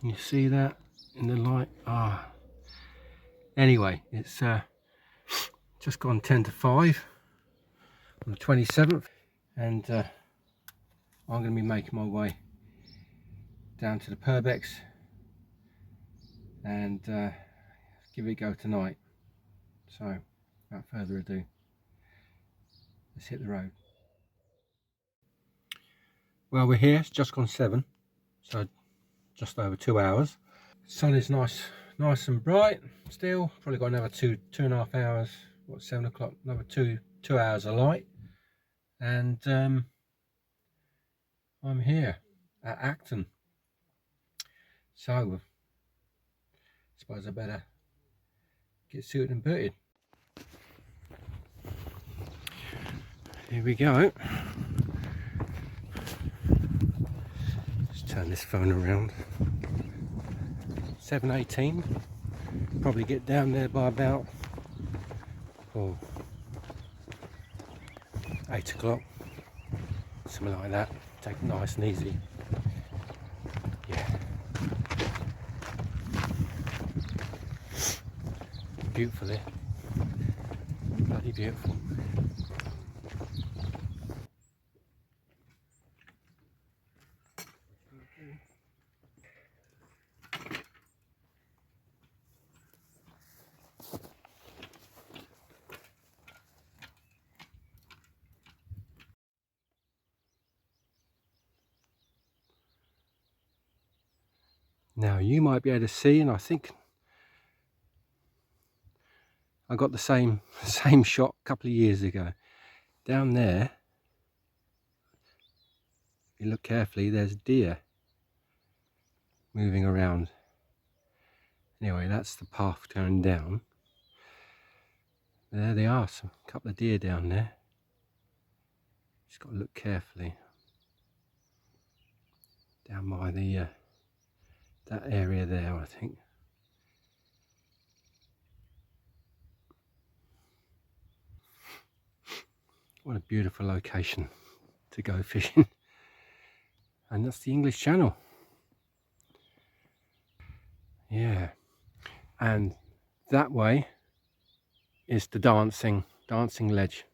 Can you see that in the light? Anyway, it's just gone 10 to 5 on the 27th, and I'm going to be making my way down to the Purbecks and give it a go tonight. So without further ado, let's hit the road. Well, we're here. It's just gone 7, so just over 2 hours. Sun is nice and bright still. Probably got another two and a half hours. What, 7 o'clock? Another two hours of light, and I'm here at Acton. So I suppose I better get suited and booted. Here we go. Just turn this phone around. 7:18. Probably get down there by about 8 o'clock, something like that. Take it nice and easy. Yeah. Beautiful there. Bloody beautiful. Now you might be able to see, and I think I got the same shot a couple of years ago. Down there, if you look carefully, there's deer moving around. Anyway, that's the path going down. There they are, a couple of deer down there. Just got to look carefully. Down by the that area there, I think. What a beautiful location to go fishing. And that's the English Channel. Yeah. And that way is the dancing ledge.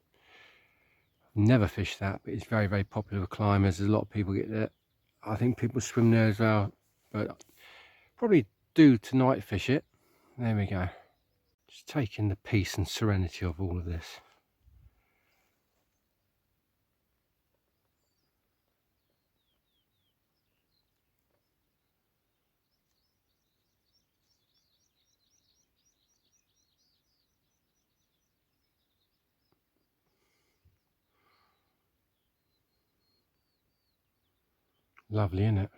I've never fished that, but it's very, very popular with climbers. There's a lot of people get there. I think people swim there as well, but probably do tonight fish it. There we go. Just taking the peace and serenity of all of this. Lovely, isn't it?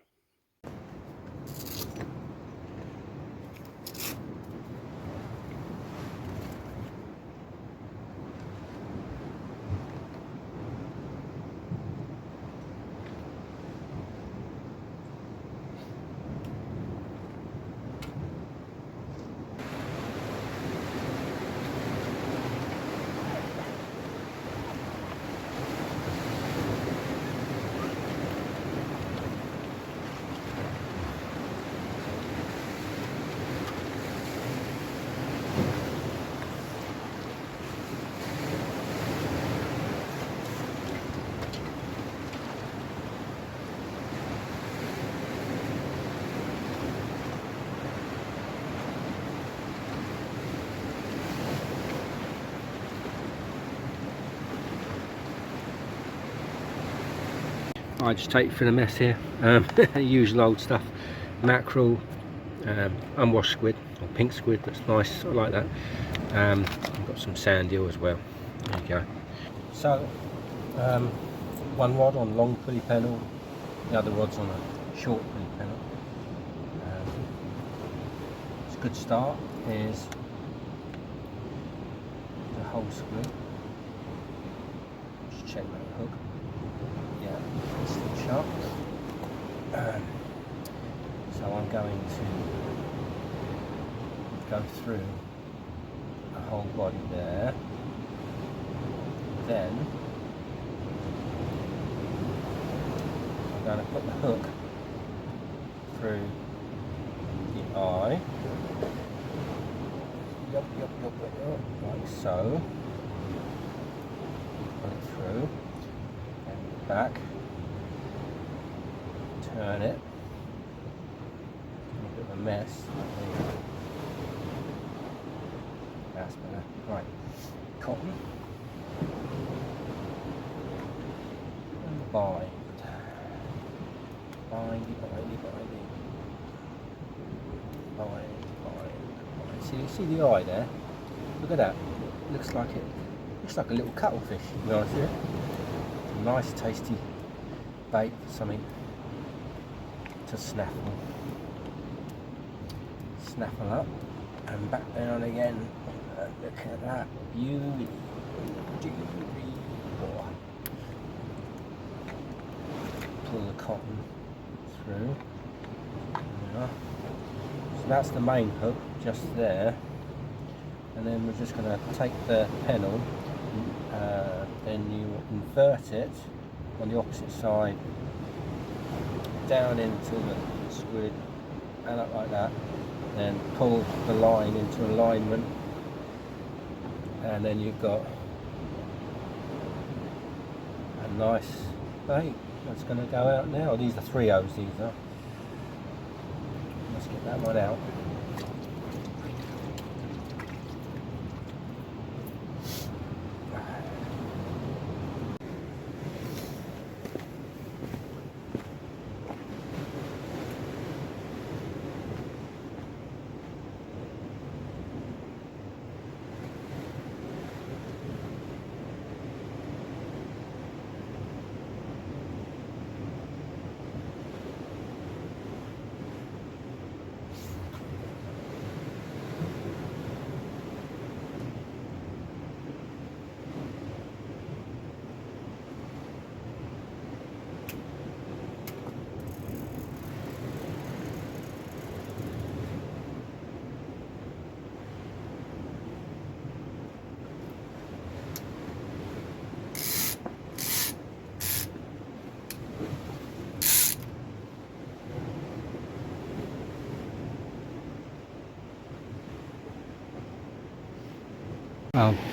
I just take it for the mess here. Usual old stuff. Mackerel, unwashed squid, or pink squid, that's nice, I like that. I've got some sand eel as well. There you go. So, one rod on long pulley pennel, the other rod's on a short pulley pennel. It's a good start. Here's the whole squid. Just check that hook. Yeah, it's still sharp. So I'm going to go through the whole body there. Then I'm going to put the hook through eye. Yup, like so. Pull it through, and back. Turn it. A bit of a mess. That's better. Right. Cotton. And bind. Bindy. See the eye there? Look at that. Looks like a little cuttlefish, to be honest with you. Nice tasty bait for something to snaffle. Snaffle up and back down again. Look at that beauty. Pull the cotton through. Yeah. So that's the main hook just there, and then we're just going to take the pennel, then you invert it on the opposite side down into the squid and up like that, then pull the line into alignment, and then you've got a nice bait that's going to go out now. These are 3/0s, these are. Let's get that one out.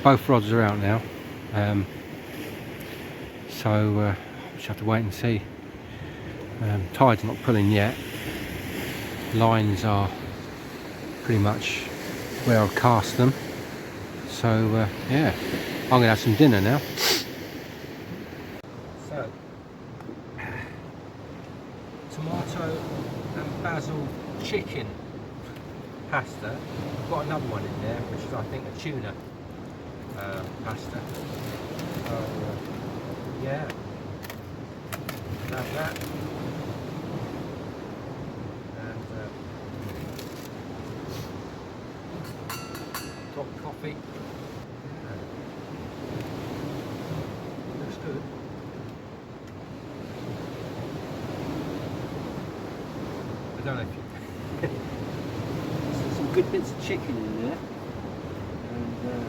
Both rods are out now, so we'll just have to wait and see. Tide's not pulling yet. Lines are pretty much where I've cast them, so yeah, I'm going to have some dinner now. So, tomato and basil chicken pasta. I've got another one in there, which is I think a tuna pasta. So yeah, have that, and got coffee. Looks good. I don't know if you some good bits of chicken in there, and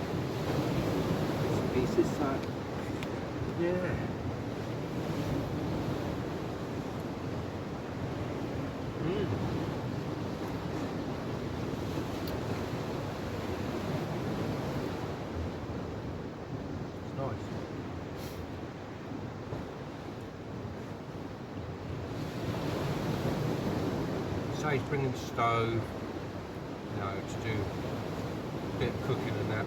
pieces, so yeah. It's nice. So he's bringing the stove, you know, to do a bit of cooking and that.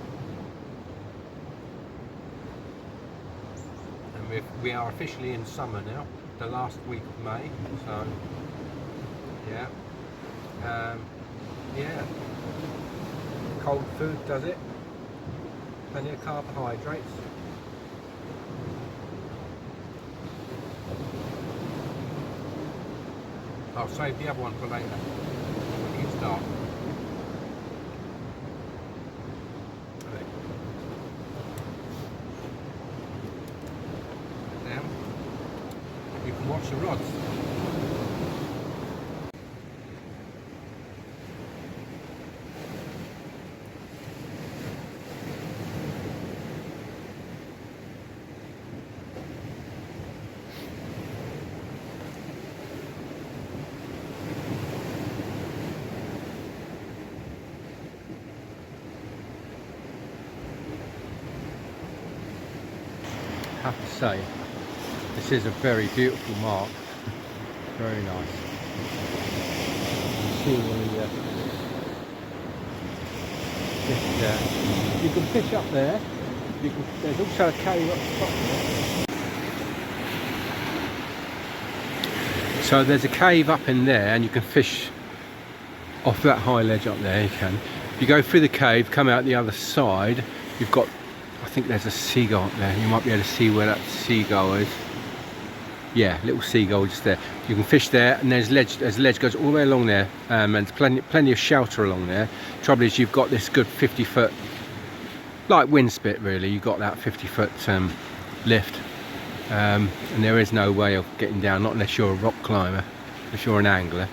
We are officially in summer now, the last week of May, so yeah, yeah, cold food does it, plenty of carbohydrates. I'll save the other one for later when it's dark. You can watch the rods. say, this is a very beautiful mark. Very nice. See the fish there. You can fish up there. There's also a cave up the top there. So there's a cave up in there, and you can fish off that high ledge up there. You can. If you go through the cave, come out the other side, you've got, I think there's a seagull up there. You might be able to see where that seagull is. Yeah, little seagull just there. You can fish there, and there's a ledge goes all the way along there, and there's plenty of shelter along there. Trouble is, you've got this good 50-foot, like windspit really. You've got that 50-foot lift, and there is no way of getting down, not unless you're a rock climber. If you're an angler,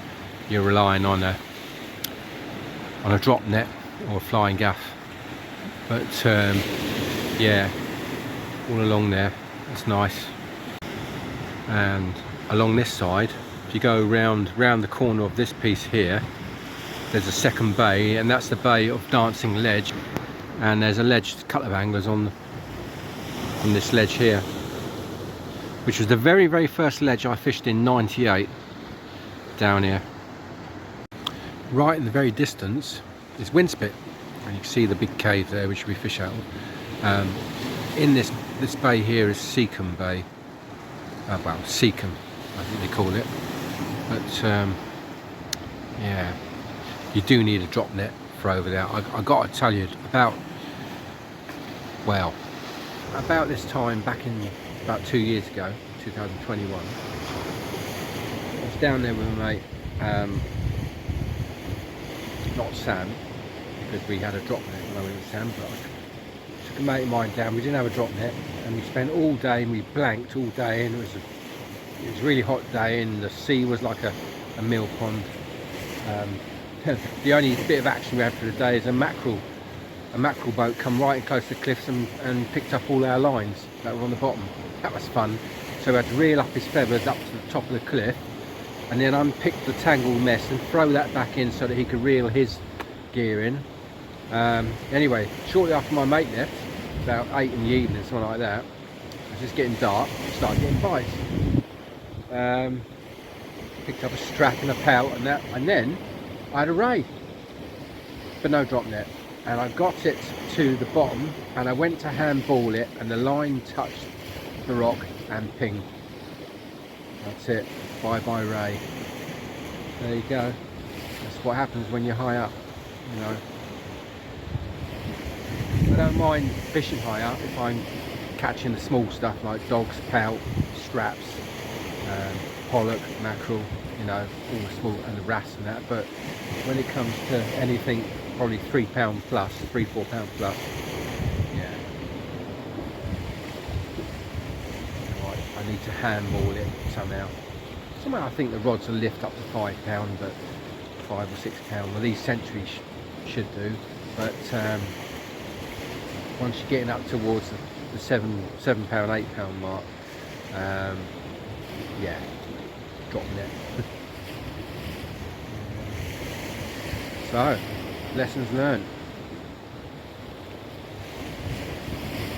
you're relying on a drop net or a flying gaff. But yeah, all along there, that's nice. And along this side, if you go round the corner of this piece here, there's a second bay, and that's the bay of Dancing Ledge. And there's a couple of anglers on this ledge here, which was the very, very first ledge I fished in '98 down here. Right in the very distance is Windspit, and you can see the big cave there which we fish out of. In this bay here is Seacombe Bay. Well, Seacombe, I think they call it. But yeah, you do need a drop net for over there. I got to tell you, about this time back in about 2 years ago, 2021, I was down there with my mate, not Sam, because we had a drop net when I went with Sam, but I took a mate of mine down. We didn't have a drop net, and we spent all day, and we blanked all day, and it was a really hot day, and the sea was like a mill pond. The only bit of action we had for the day is a mackerel boat come right in close to the cliffs and picked up all our lines that were on the bottom. That was fun. So we had to reel up his feathers up to the top of the cliff, and then unpick the tangled mess and throw that back in so that he could reel his gear in. Anyway, shortly after my mate left, about 8 in the evening, something like that, it was just getting dark, started getting bites. Picked up a strap and a pout and then I had a ray, but no drop net, and I got it to the bottom, and I went to handball it, and the line touched the rock and ping. That's it. Bye bye ray. There you go. That's what happens when you're high up, you know. I don't mind fishing high up if I'm catching the small stuff like dogs, pout, straps, pollock, mackerel, you know, all the small, and the wrasse and that. But when it comes to anything probably 3 pound plus, 3-4 pound plus, yeah, right, I need to handball it somehow. I think the rods will lift up to 5 pound, but 5 or 6 pound. Well, these centuries should do, but once you're getting up towards the 7 pound, 8 pound mark, yeah, drop net. So, lessons learned.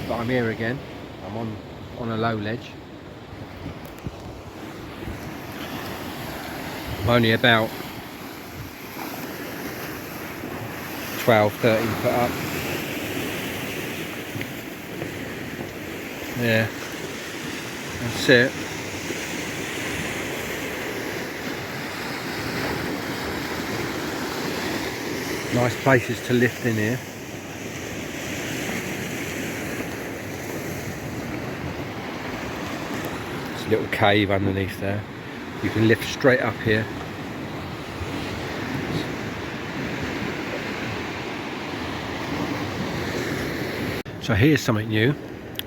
But I'm here again. I'm on a low ledge. I'm only about 12, 13 foot up. Yeah, that's it. Nice places to lift in here. There's a little cave underneath there. You can lift straight up here. So here's something new.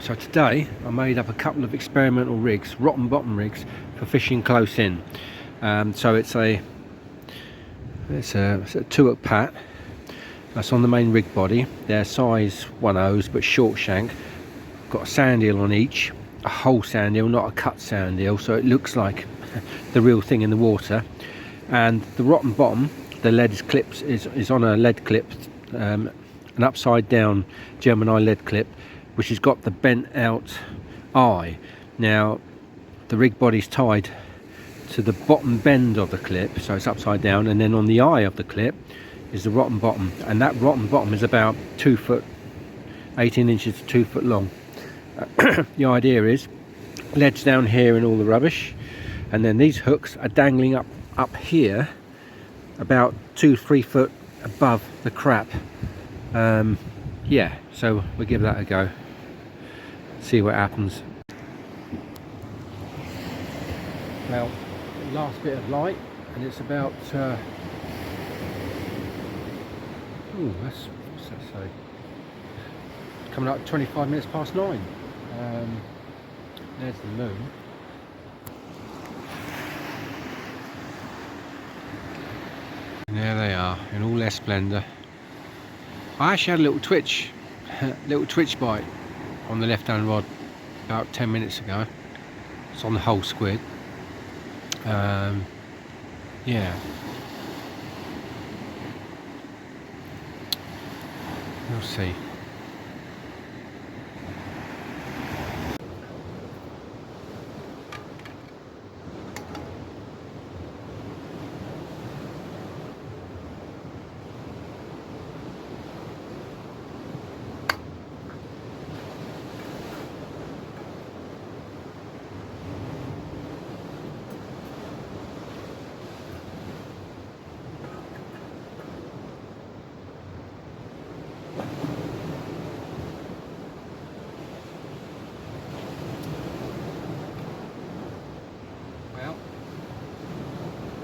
So today I made up a couple of experimental rigs, rotten bottom rigs, for fishing close in. So it's a 2-hook pat. That's on the main rig body. They're size 1/0s but short shank. Got a sand eel on each, a whole sand eel, not a cut sand eel, so it looks like the real thing in the water. And the rotten bottom, the lead is on a lead clip, an upside down Gemini lead clip, which has got the bent out eye. Now the rig body's tied to the bottom bend of the clip, so it's upside down, and then on the eye of the clip is the rotten bottom, and that rotten bottom is about 2 foot 18 inches to 2 foot long. The idea is ledge down here and all the rubbish, and then these hooks are dangling up here about 2-3 foot above the crap. Yeah, so we'll give that a go, see what happens. Well, last bit of light, and it's about what's that say, coming up 25 minutes past 9. There's the moon. And there they are in all their splendour. I actually had a little twitch bite on the left hand rod about 10 minutes ago. It's on the whole squid. Yeah, we'll see.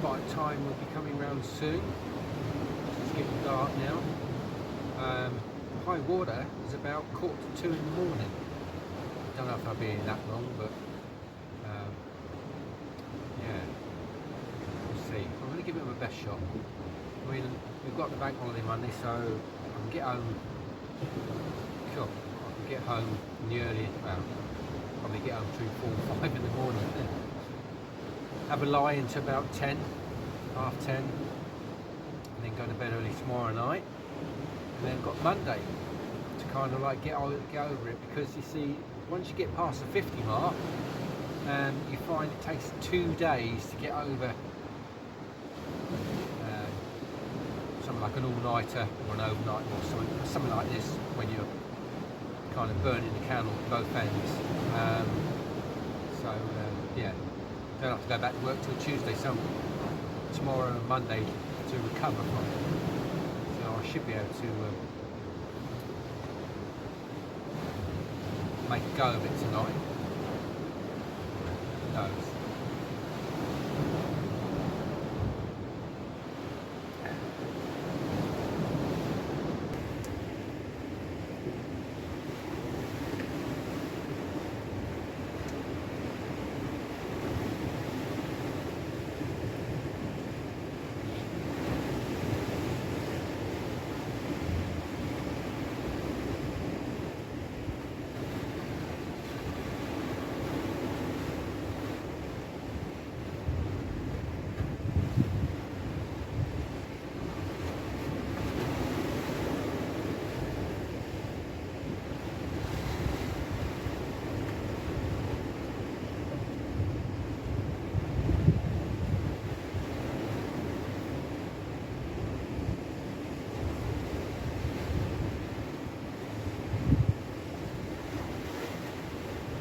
Bite time will be coming round soon. It's getting dark now. High water is about 1:45 in the morning. I don't know if I'll be in that long, but yeah, we'll see. I'm going to give it my best shot. I mean, we've got the bank holiday Monday, so I can get home. Sure, I can get home in the early. Well, probably get home between 4 and 5 in the morning. Have a lie into about 10, half 10, and then go to bed early tomorrow night, and then got Monday to kind of like get over it, because you see, once you get past the 50 mark, you find it takes 2 days to get over something like an all-nighter or an overnight or something like this, when you're kind of burning the candle at both ends. Yeah. Don't have to go back to work till Tuesday, so tomorrow and Monday to recover from it. So I should be able to make a go of it tonight. Who knows?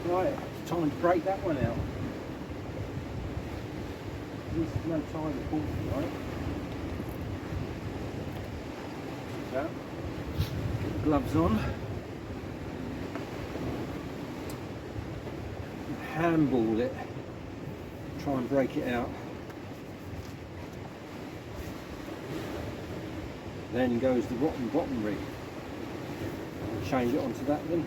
Right, it's time to break that one out. This is no time to pull it, right? So, get the gloves on. Handball it. Try and break it out. Then goes the rotten bottom rig. Change it onto that then.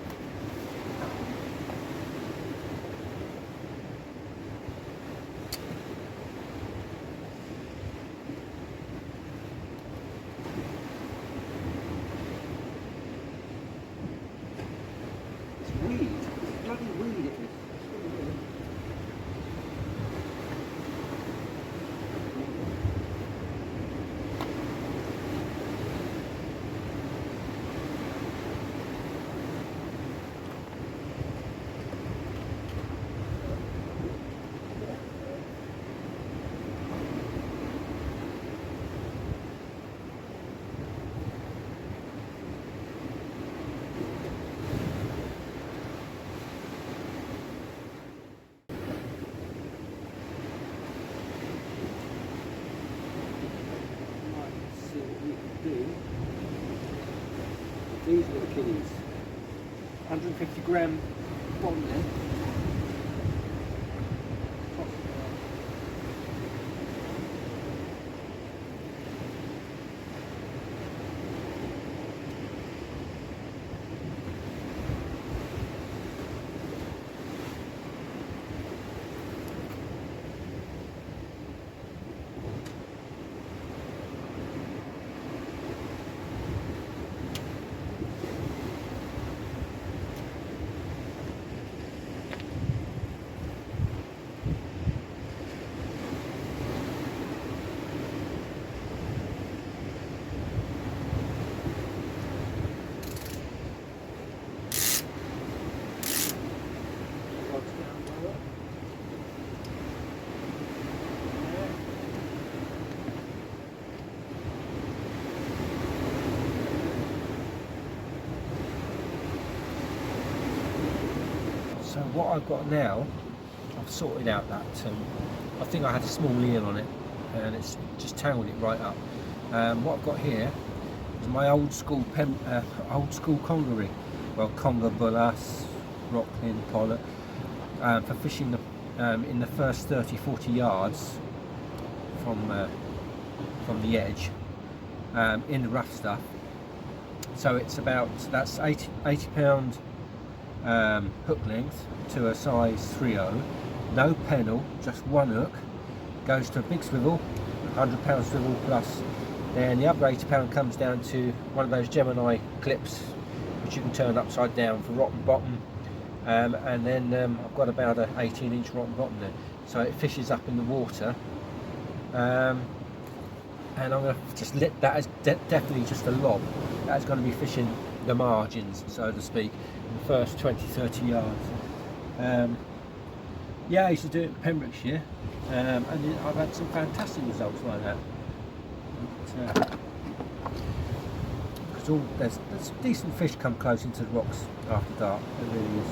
These little kiddies. 150 gram bottom there. So what I've got now, I've sorted out that I think I had a small eel on it and it's just tangled it right up. What I've got here is my old school conger rig, well, conger, bullas, rockling, pollock, for fishing in the first 30-40 yards from the edge in the rough stuff. So it's about, that's 80 pound hook length to a size 3/0, no pennel, just one hook, goes to a big swivel, 100 pound swivel plus. Then the other 80 pound comes down to one of those Gemini clips which you can turn upside down for rotten bottom, and then I've got about a 18-inch rotten bottom there, so it fishes up in the water. And I'm going to just let that as definitely just a lob. That's going to be fishing the margins, so to speak, in the first 20-30 yards. Yeah, I used to do it in Pembrokeshire, and I've had some fantastic results like that. Because there's decent fish come close into the rocks after dark. There really is.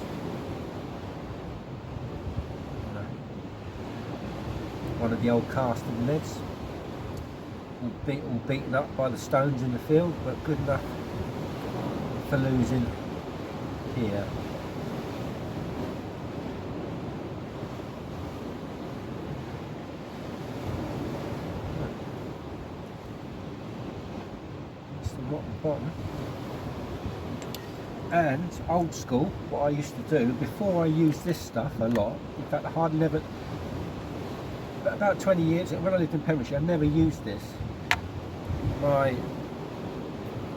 One of the old casting nets, all beaten up by the stones in the field, but good enough for losing here. That's the rotten bottom. And old school, what I used to do before I used this stuff a lot, in fact I hardly never, about 20 years when I lived in Pembrokeshire, I never used this.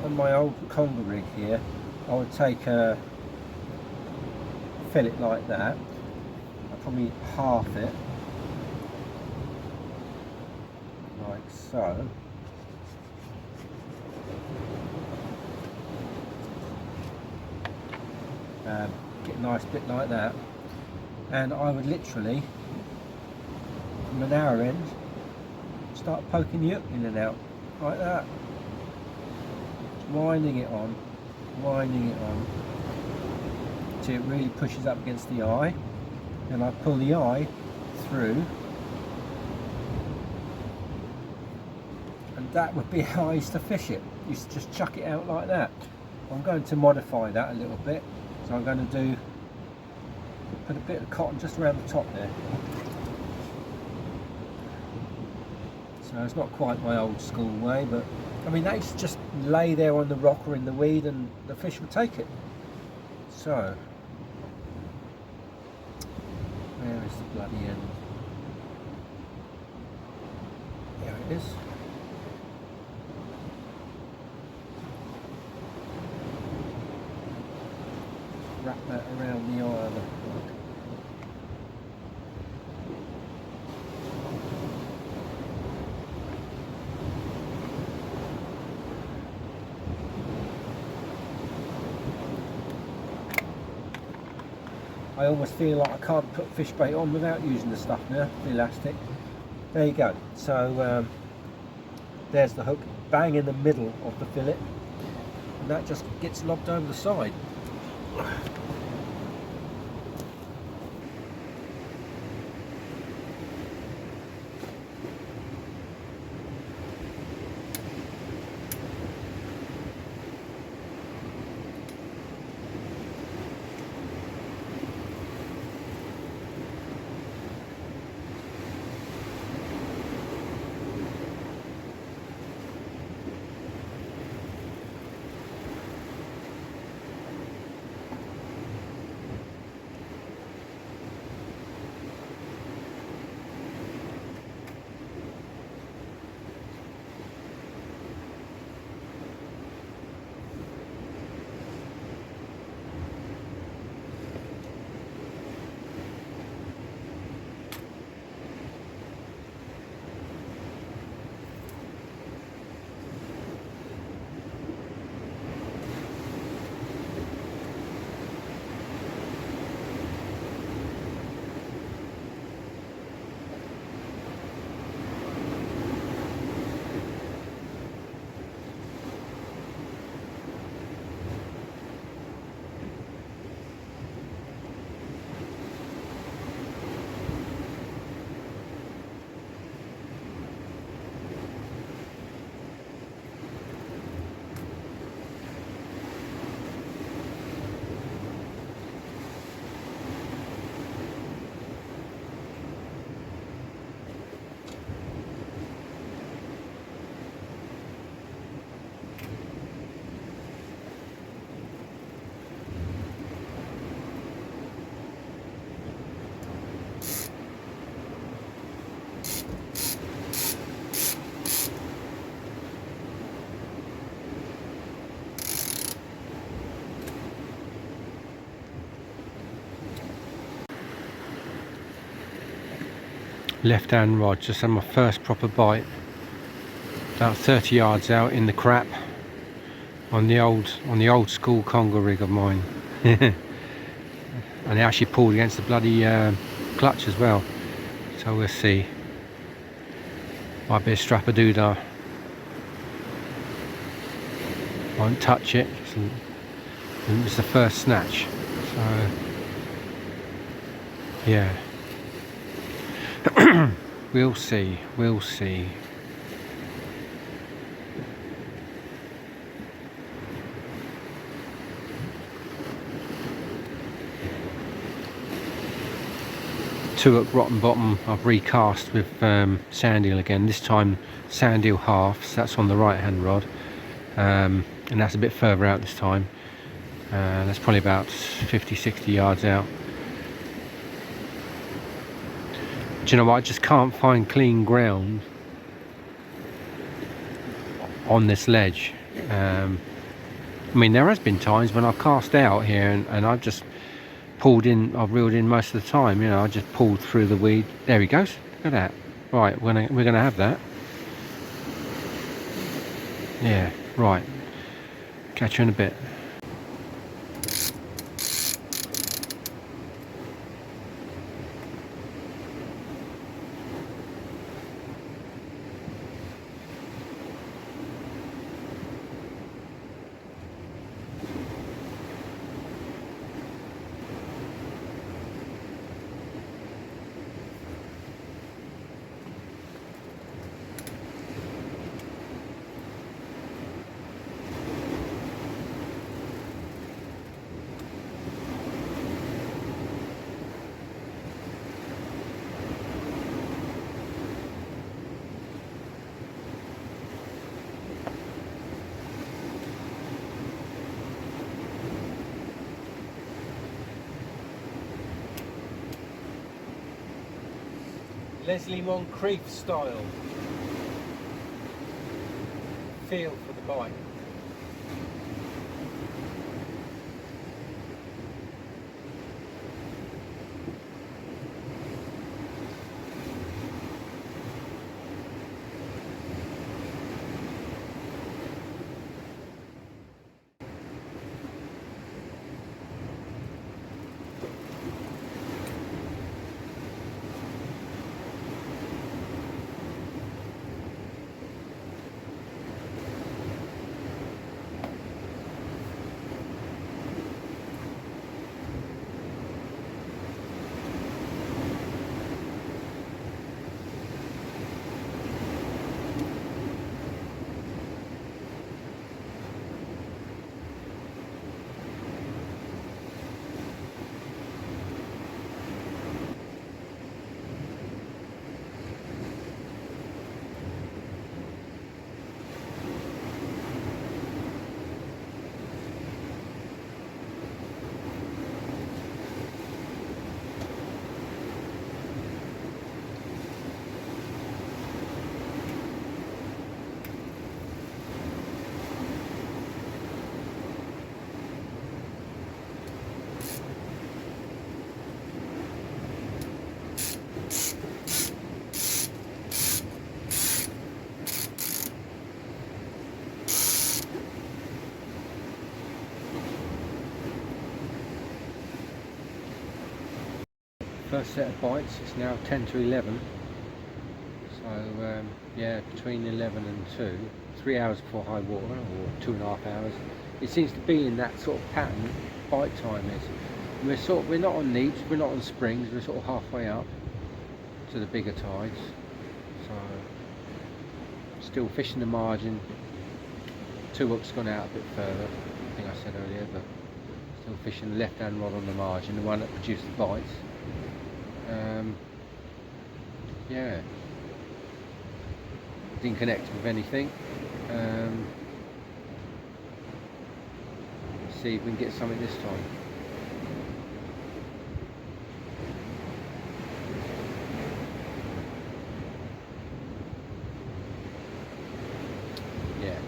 On my old conger rig here, I would take a fillet like that, I'd probably half it, like so. Get a nice bit like that, and I would literally, from an hour end, start poking the hook in and out, like that. Winding it on till it really pushes up against the eye. Then I pull the eye through, and that would be how I used to fish it. I used to just chuck it out like that. I'm going to modify that a little bit, so I'm going to put a bit of cotton just around the top there. So it's not quite my old school way, but I mean, they used to just lay there on the rock or in the weed and the fish would take it. So, where is the bloody end? There it is. Wrap that around the eye of the hook. I almost feel like I can't put fish bait on without using the stuff now, the elastic. There you go. So there's the hook, bang in the middle of the fillet, and that just gets lobbed over the side. left hand rod. Just had my first proper bite, about 30 yards out in the crap on the old school conger rig of mine. And it actually pulled against the bloody clutch as well, so we'll see. Might be a strap-a-doodah. Won't touch it. It's the first snatch, so yeah. We'll see. Two up rotten bottom I've recast with sand eel again, this time sand eel halves. That's on the right hand rod, and that's a bit further out this time. That's probably about 50-60 yards out. Do you know what, I just can't find clean ground on this ledge. I mean, there has been times when I've cast out here and I've just pulled in, I've reeled in most of the time, you know. I just pulled through the weed. There he goes, look at that. Right, we're gonna have that. Yeah, right, catch you in a bit. Leslie Moncrief style. Feel for the bite. First set of bites, it's now 10 to 11. So yeah, between 11 and 2, 3 hours before high water, or 2.5 hours. It seems to be in that sort of pattern, bite time is. We're not on neaps, we're not on springs, we're sort of halfway up to the bigger tides. So still fishing the margin. Two hooks gone out a bit further, I think I said earlier, but still fishing the left hand rod on the margin, the one that produced the bites. Yeah, didn't connect with anything. See if we can get something this time. Yeah.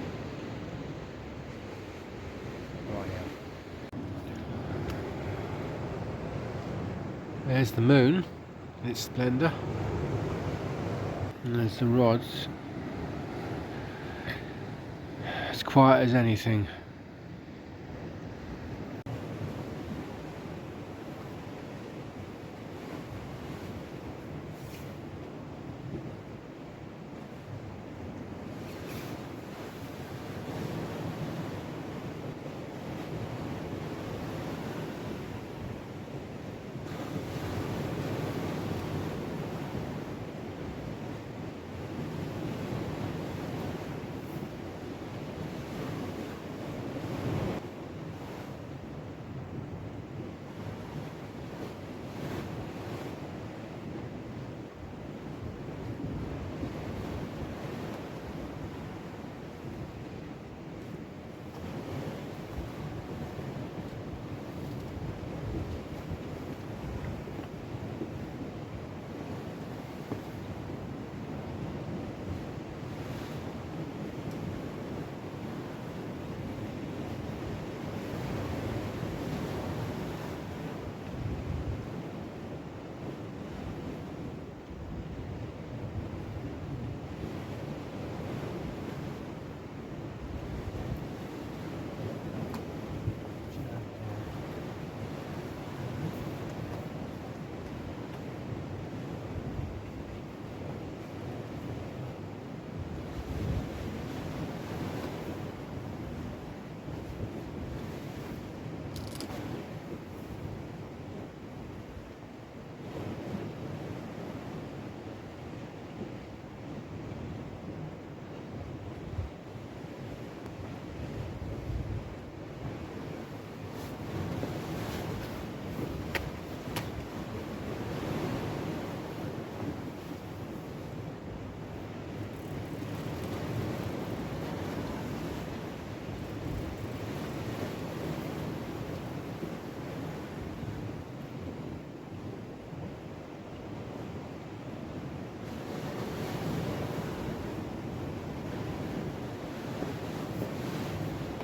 Right now. There's the moon in its splendour. And there's the rods. As quiet as anything.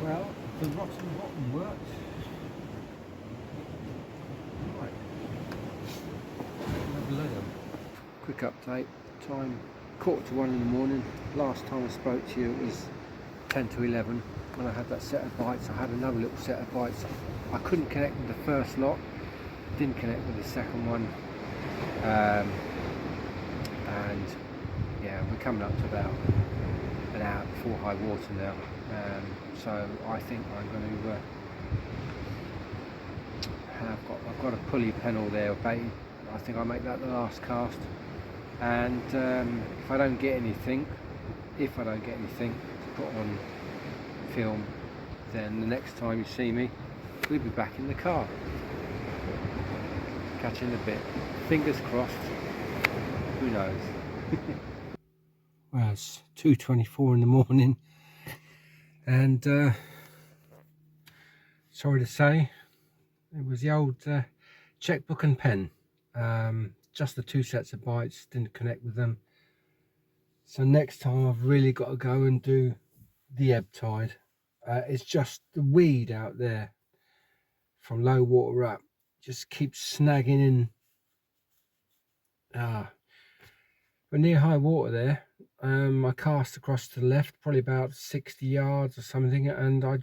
Well, the rotten bottom worked. Right. Have a look. Quick update. Time 1:45 in the morning. Last time I spoke to you it was 10 to 11 when I had that set of bites. I had another little set of bites. I couldn't connect with the first lot. Didn't connect with the second one. And yeah, we're coming up to about an hour before high water now. So I think I'm going to I've got a pulley pennel there baited. I think I'll make that the last cast, and if I don't get anything to put on film, then the next time you see me we'll be back in the car. Catch you in a bit. Fingers crossed. Who knows? Well, it's 2:24 in the morning, and sorry to say, it was the old checkbook and pen. Just the two sets of bites, didn't connect with them. So next time I've really got to go and do the ebb tide. It's just the weed out there from low water up just keeps snagging in. But near high water there, I cast across to the left, probably about 60 yards or something, and I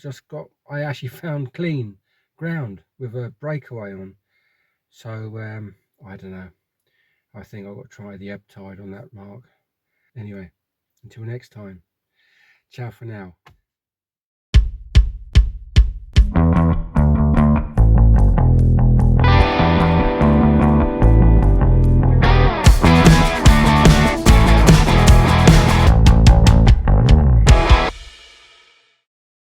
actually found clean ground with a breakaway on. So I don't know. I think I've got to try the ebb tide on that mark. Anyway, until next time. Ciao for now.